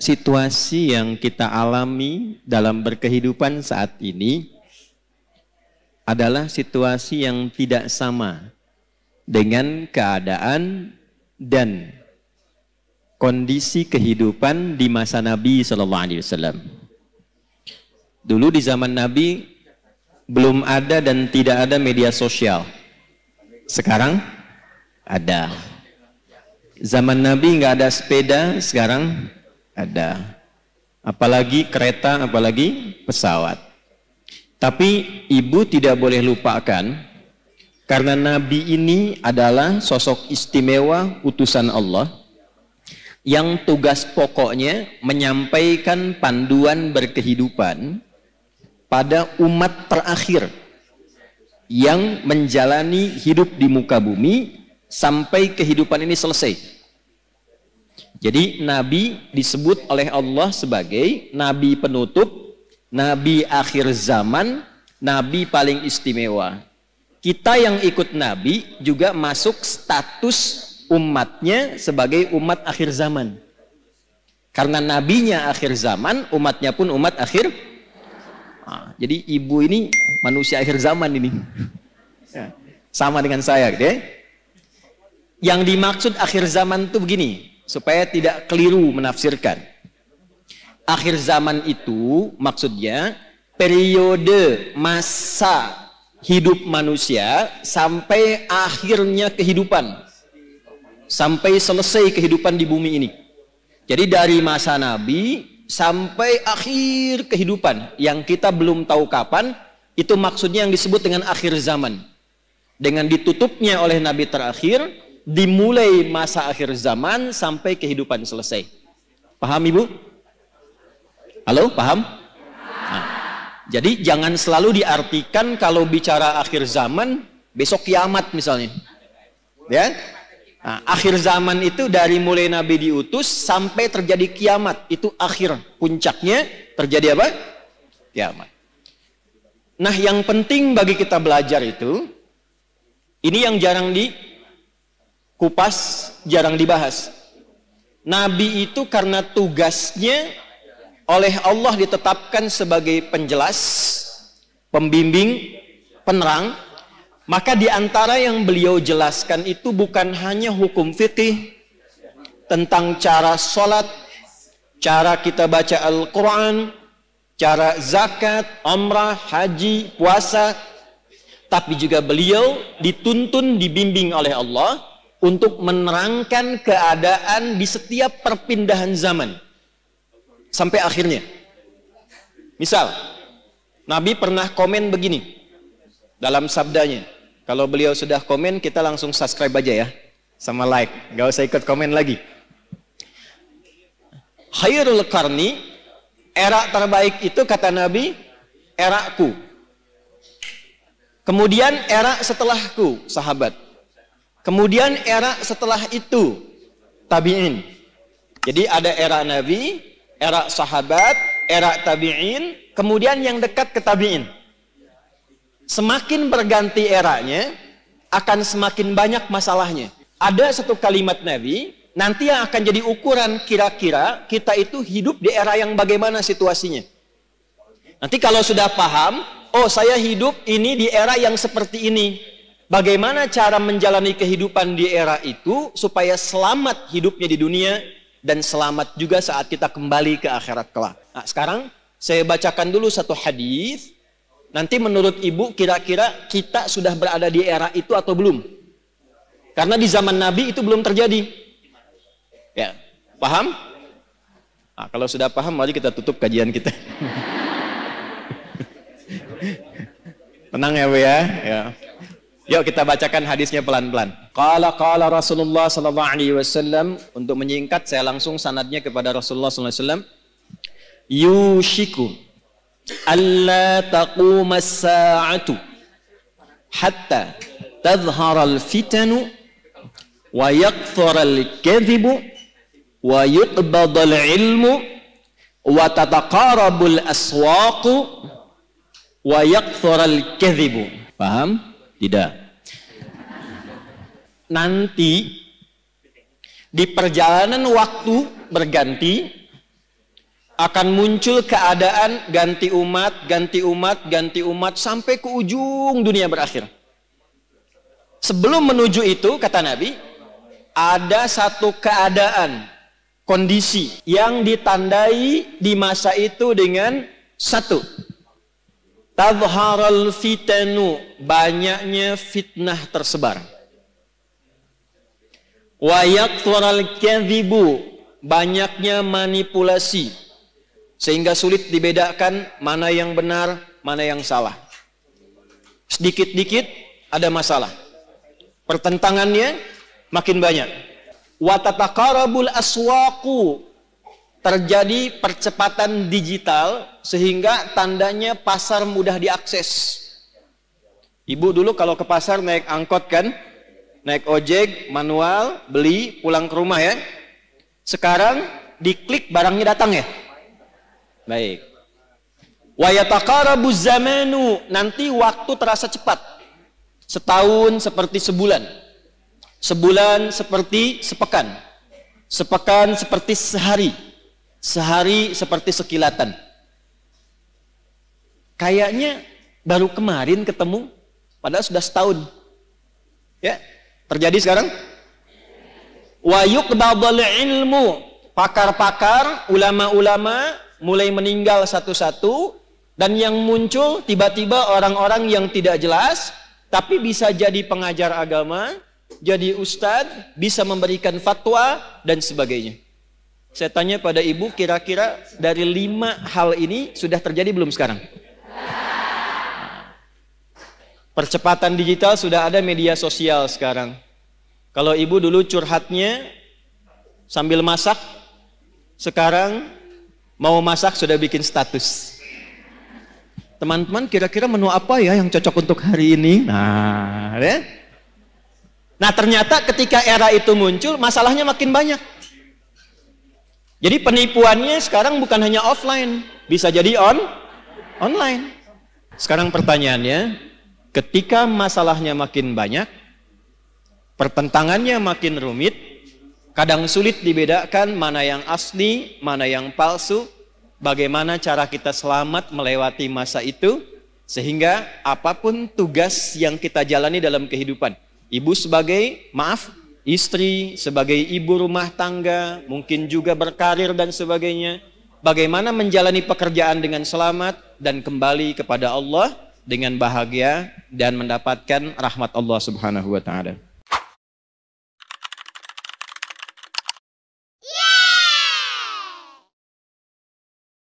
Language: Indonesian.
situasi yang kita alami dalam berkehidupan saat ini adalah situasi yang tidak sama dengan keadaan dan kondisi kehidupan di masa Nabi SAW. Dulu di zaman Nabi belum ada dan tidak ada media sosial. Sekarang ada. Zaman Nabi nggak ada sepeda, sekarang ada. Apalagi kereta, apalagi pesawat. Tapi ibu tidak boleh lupakan, karena Nabi ini adalah sosok istimewa utusan Allah yang tugas pokoknya menyampaikan panduan berkehidupan pada umat terakhir yang menjalani hidup di muka bumi sampai kehidupan ini selesai. Jadi Nabi disebut oleh Allah sebagai Nabi penutup, Nabi akhir zaman, Nabi paling istimewa. Kita yang ikut Nabi juga masuk status umatnya sebagai umat akhir zaman. Karena Nabinya akhir zaman, umatnya pun umat akhir. Jadi ibu ini manusia akhir zaman ini. Sama dengan saya, gitu ya. Yang dimaksud akhir zaman itu begini, supaya tidak keliru menafsirkan. Akhir zaman itu maksudnya periode masa hidup manusia sampai akhirnya kehidupan. Sampai selesai kehidupan di bumi ini. Jadi dari masa Nabi sampai akhir kehidupan yang kita belum tahu kapan, itu maksudnya yang disebut dengan akhir zaman. Dengan ditutupnya oleh Nabi terakhir, dimulai masa akhir zaman sampai kehidupan selesai. Paham Ibu? Halo, paham? Nah, jadi jangan selalu diartikan kalau bicara akhir zaman besok kiamat misalnya. Ya? Nah, akhir zaman itu dari mulai Nabi diutus sampai terjadi kiamat, itu akhir puncaknya terjadi apa? Kiamat. Nah, yang penting bagi kita belajar itu, ini yang jarang dikupas, jarang dibahas. Nabi itu karena tugasnya oleh Allah ditetapkan sebagai penjelas, pembimbing, penerang, maka di antara yang beliau jelaskan itu bukan hanya hukum fikih tentang cara sholat, cara kita baca Al-Quran, cara zakat, umrah, haji, puasa, tapi juga beliau dituntun, dibimbing oleh Allah untuk menerangkan keadaan di setiap perpindahan zaman sampai akhirnya. Misal, Nabi pernah komen begini dalam sabdanya. Kalau beliau sudah komen, kita langsung subscribe aja ya, sama like, gak usah ikut komen lagi. Khairul qarni, era terbaik itu kata Nabi, eraku. Kemudian era setelahku, sahabat. Kemudian era setelah itu, tabi'in. Jadi ada era Nabi, era sahabat, era tabi'in, kemudian yang dekat ke tabi'in. Semakin berganti eranya, akan semakin banyak masalahnya. Ada satu kalimat Nabi, nanti yang akan jadi ukuran kira-kira kita itu hidup di era yang bagaimana situasinya. Nanti kalau sudah paham, oh saya hidup ini di era yang seperti ini. Bagaimana cara menjalani kehidupan di era itu supaya selamat hidupnya di dunia dan selamat juga saat kita kembali ke akhirat kelak. Nah, sekarang saya bacakan dulu satu hadis. Nanti menurut Ibu kira-kira kita sudah berada di era itu atau belum? Karena di zaman Nabi itu belum terjadi. Ya, paham? Nah, kalau sudah paham, mari kita tutup kajian kita. Tenang ya Bu ya. Yuk kita bacakan hadisnya pelan-pelan. Qala Rasulullah sallallahu alaihi wasallam. Untuk menyingkat saya langsung sanadnya kepada Rasulullah sallallahu alaihi wasallam. Yushiku alla taquma as-sa'atu hatta tadhhara al-fitanu wa yakthura al-kadhibu wa yuqbada al-ilmu wa tataqarabu al-aswaqu wa yakthura al-kadhibu. Paham? Tidak. Nanti di perjalanan waktu berganti, akan muncul keadaan ganti umat, ganti umat, ganti umat sampai ke ujung dunia berakhir. Sebelum menuju itu, kata Nabi, ada satu keadaan, kondisi yang ditandai di masa itu dengan satu, tadharal fitanu, banyaknya fitnah tersebar. Wa yakthurul kadhibu, banyaknya manipulasi. Sehingga sulit dibedakan mana yang benar, mana yang salah. Sedikit-dikit ada masalah. Pertentangannya makin banyak. Wa tataqarabul aswaqu, terjadi percepatan digital sehingga tandanya pasar mudah diakses. Ibu dulu kalau ke pasar naik angkot kan, naik ojek, manual, beli, pulang ke rumah ya. Sekarang diklik barangnya datang ya. Baik. Wa yataqarabuz zamanu, nanti waktu terasa cepat. Setahun seperti sebulan. Sebulan seperti sepekan. Sepekan seperti sehari. Sehari seperti sekilatan. Kayaknya baru kemarin ketemu, padahal sudah setahun. Ya, terjadi sekarang. Wa yuqbadul ilmu, pakar-pakar, ulama-ulama mulai meninggal satu-satu, dan yang muncul tiba-tiba orang-orang yang tidak jelas, tapi bisa jadi pengajar agama, jadi ustadz, bisa memberikan fatwa, dan sebagainya. Saya tanya pada ibu, kira-kira dari 5 hal ini sudah terjadi belum sekarang? Percepatan digital, sudah ada media sosial sekarang. Kalau ibu dulu curhatnya sambil masak, sekarang mau masak sudah bikin status. Teman-teman, kira-kira menu apa ya yang cocok untuk hari ini? Nah, ya? Nah, ternyata ketika era itu muncul, masalahnya makin banyak. Jadi penipuannya sekarang bukan hanya offline, bisa jadi online. Sekarang pertanyaannya, ketika masalahnya makin banyak, pertentangannya makin rumit, kadang sulit dibedakan mana yang asli, mana yang palsu. Bagaimana cara kita selamat melewati masa itu, sehingga apapun tugas yang kita jalani dalam kehidupan. Ibu sebagai, istri, sebagai ibu rumah tangga, mungkin juga berkarir dan sebagainya. Bagaimana menjalani pekerjaan dengan selamat dan kembali kepada Allah dengan bahagia dan mendapatkan rahmat Allah Subhanahu wa ta'ala.